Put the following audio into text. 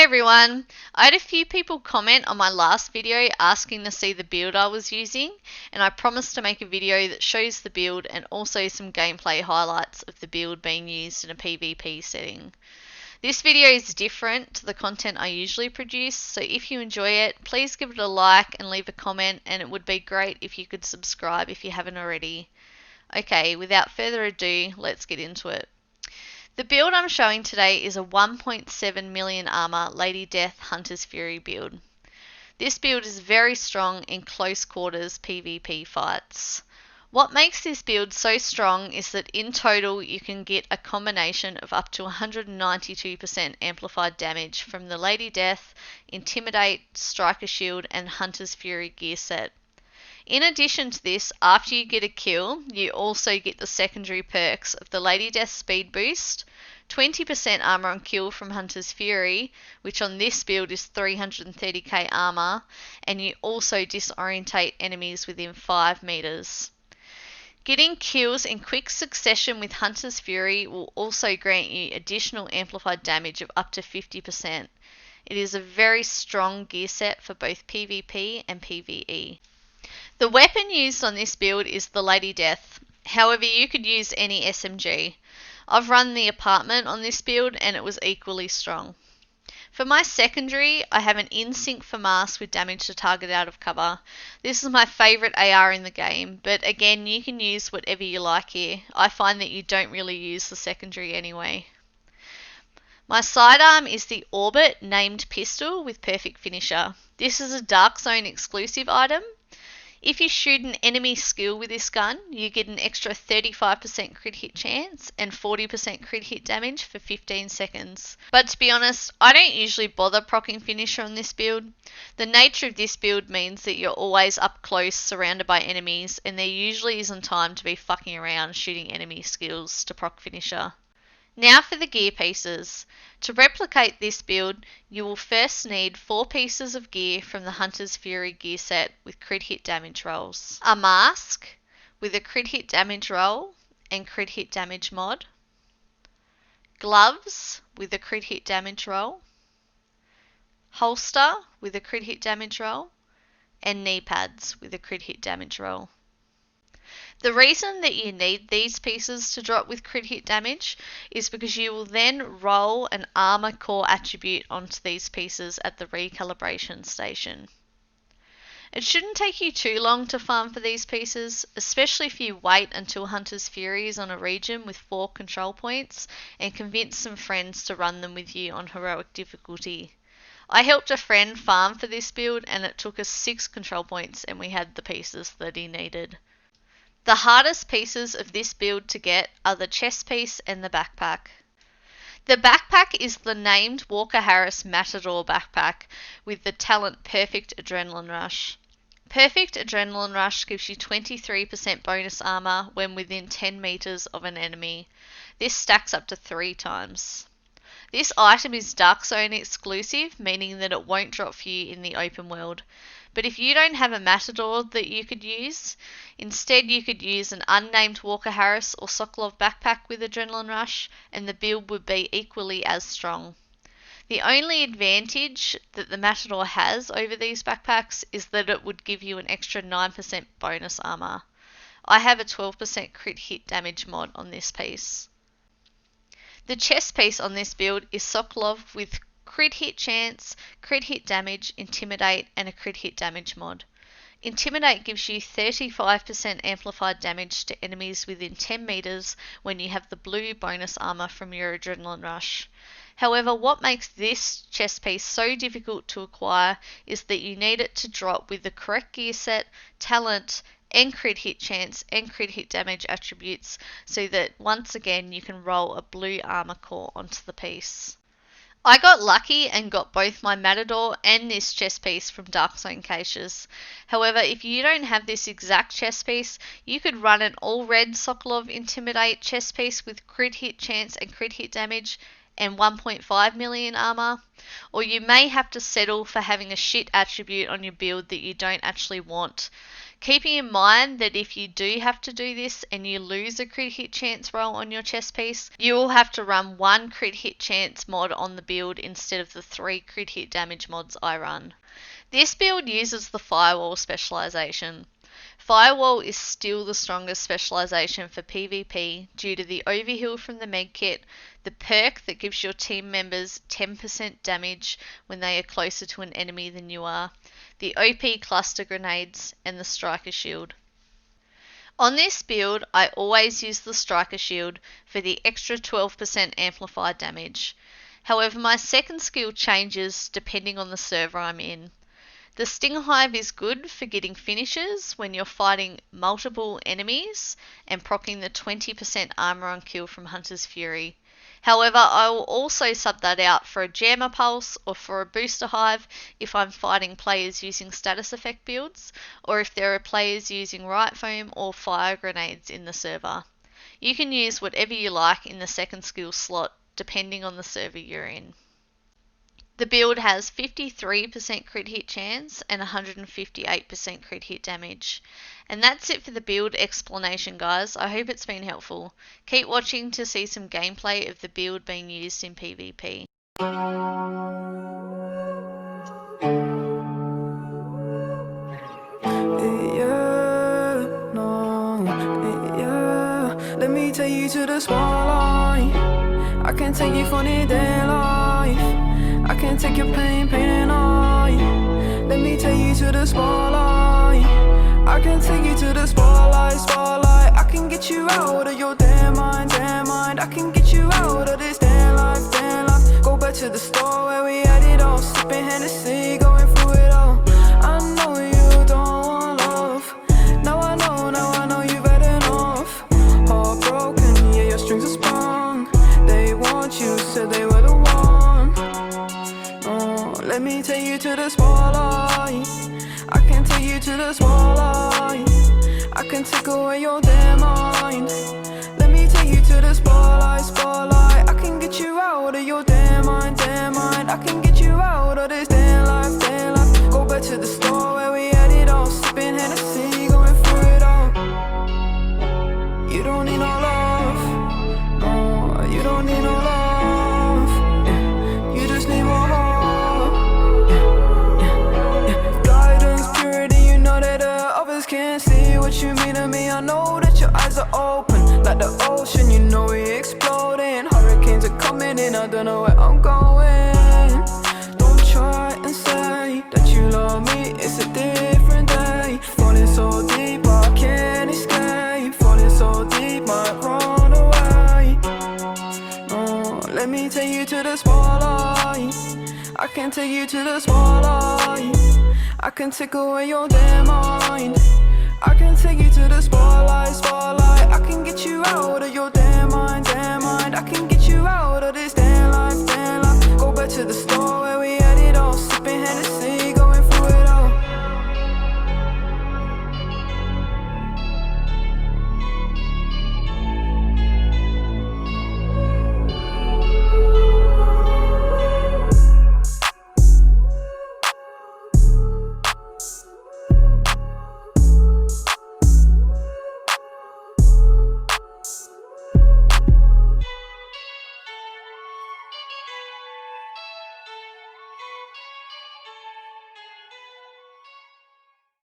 everyone! I had a few people comment on my last video asking to see the build I was using, and I promised to make a video that shows the build and also some gameplay highlights of the build being used in a PvP setting. This video is different to the content I usually produce, so if you enjoy it, please give it a like and leave a comment, and it would be great if you could subscribe if you haven't already. Okay, without further ado, let's get into it. The build I'm showing today is a 1.7 million armor Lady Death Hunter's Fury build. This build is very strong in close quarters PvP fights. What makes this build so strong is that in total you can get a combination of up to 192% amplified damage from the Lady Death, Intimidate, Striker Shield and Hunter's Fury gear set. In addition to this, after you get a kill, you also get the secondary perks of the Lady Death Speed Boost, 20% armor on kill from Hunter's Fury, which on this build is 330k armor, and you also disorientate enemies within 5 meters. Getting kills in quick succession with Hunter's Fury will also grant you additional amplified damage of up to 50%. It is a very strong gear set for both PvP and PvE. The weapon used on this build is the Lady Death, however you could use any SMG. I've run the apartment on this build and it was equally strong. For my secondary, I have an in-sync FAMAS with damage to target out of cover. This is my favourite AR in the game, but again you can use whatever you like here. I find that you don't really use the secondary anyway. My sidearm is the Orbit named pistol with perfect finisher. This is a Dark Zone exclusive item. If you shoot an enemy skill with this gun, you get an extra 35% crit hit chance and 40% crit hit damage for 15 seconds. But to be honest, I don't usually bother proccing finisher on this build. The nature of this build means that you're always up close surrounded by enemies and there usually isn't time to be fucking around shooting enemy skills to proc finisher. Now for the gear pieces. To replicate this build, you will first need 4 pieces of gear from the Hunter's Fury gear set with crit hit damage rolls. A mask with a crit hit damage roll and crit hit damage mod. Gloves with a crit hit damage roll. Holster with a crit hit damage roll. And knee pads with a crit hit damage roll. The reason that you need these pieces to drop with crit hit damage is because you will then roll an armor core attribute onto these pieces at the recalibration station. It shouldn't take you too long to farm for these pieces, especially if you wait until Hunter's Fury is on a region with 4 control points and convince some friends to run them with you on heroic difficulty. I helped a friend farm for this build and it took us 6 control points and we had the pieces that he needed. The hardest pieces of this build to get are the chest piece and the backpack. The backpack is the named Walker Harris Matador backpack with the talent Perfect Adrenaline Rush. Perfect Adrenaline Rush gives you 23% bonus armor when within 10 meters of an enemy. This stacks up to 3 times. This item is Dark Zone exclusive, meaning that it won't drop for you in the open world. But if you don't have a Matador that you could use, instead you could use an unnamed Walker Harris or Sokolov backpack with Adrenaline Rush and the build would be equally as strong. The only advantage that the Matador has over these backpacks is that it would give you an extra 9% bonus armor. I have a 12% crit hit damage mod on this piece. The chest piece on this build is Sokolov with crit hit chance, crit hit damage, intimidate and a crit hit damage mod. Intimidate gives you 35% amplified damage to enemies within 10 meters when you have the blue bonus armor from your Adrenaline Rush. However, what makes this chest piece so difficult to acquire is that you need it to drop with the correct gear set, talent, and crit hit chance and crit hit damage attributes so that once again you can roll a blue armor core onto the piece. I got lucky and got both my Matador and this chest piece from Dark Zone caches. However, if you don't have this exact chest piece, you could run an all-red Sokolov Intimidate chest piece with crit hit chance and crit hit damage and 1.5 million armor, or you may have to settle for having a shit attribute on your build that you don't actually want. Keeping in mind that if you do have to do this and you lose a crit hit chance roll on your chest piece, you will have to run 1 crit hit chance mod on the build instead of the 3 crit hit damage mods I run. This build uses the Firewall specialization. Firewall is still the strongest specialization for PvP due to the overheal from the medkit, the perk that gives your team members 10% damage when they are closer to an enemy than you are, the OP cluster grenades, and the striker shield. On this build, I always use the striker shield for the extra 12% amplified damage. However, my second skill changes depending on the server I'm in. The Sting Hive is good for getting finishes when you're fighting multiple enemies and proccing the 20% armor on kill from Hunter's Fury. However, I will also sub that out for a Jammer Pulse or for a Booster Hive if I'm fighting players using status effect builds, or if there are players using Riot Foam or Fire Grenades in the server. You can use whatever you like in the second skill slot depending on the server you're in. The build has 53% crit hit chance and 158% crit hit damage. And that's it for the build explanation, guys. I hope it's been helpful. Keep watching to see some gameplay of the build being used in PvP. Let me take you to the spotlight. I can take you for the day life. I can take your pain and I. Let me take you to the spotlight. I can take you to the spotlight. I can get you out of your damn mind. I can get you out of this damn life. Go back to the store where we had it all, sipping Hennessy, going through it all. I know you don't want love. Now I know you've had enough. Heartbroken, yeah, your strings are sprung. They want you, said they were the one. Let me take you to the spotlight. I can take you to the spotlight. I can take away your damn mind. Let me take you to the spotlight. I can get you out of your damn mind. I can get you out of this damn life. Go back to the store where we had it all, sipping Hennessy, going through it all. You don't need no love. No, you don't need no love. Yeah. You just need more heart. Can't see what you mean to me. I know that your eyes are open like the ocean, you know we exploding. Hurricanes are coming in, I don't know where I'm going. Don't try and say that you love me, it's a different day. Falling so deep, I can't escape. Falling so deep, might run away. Let me take you to the spotlight. I can take you to the spotlight. I can take away your damn mind. I can take you to the spotlight.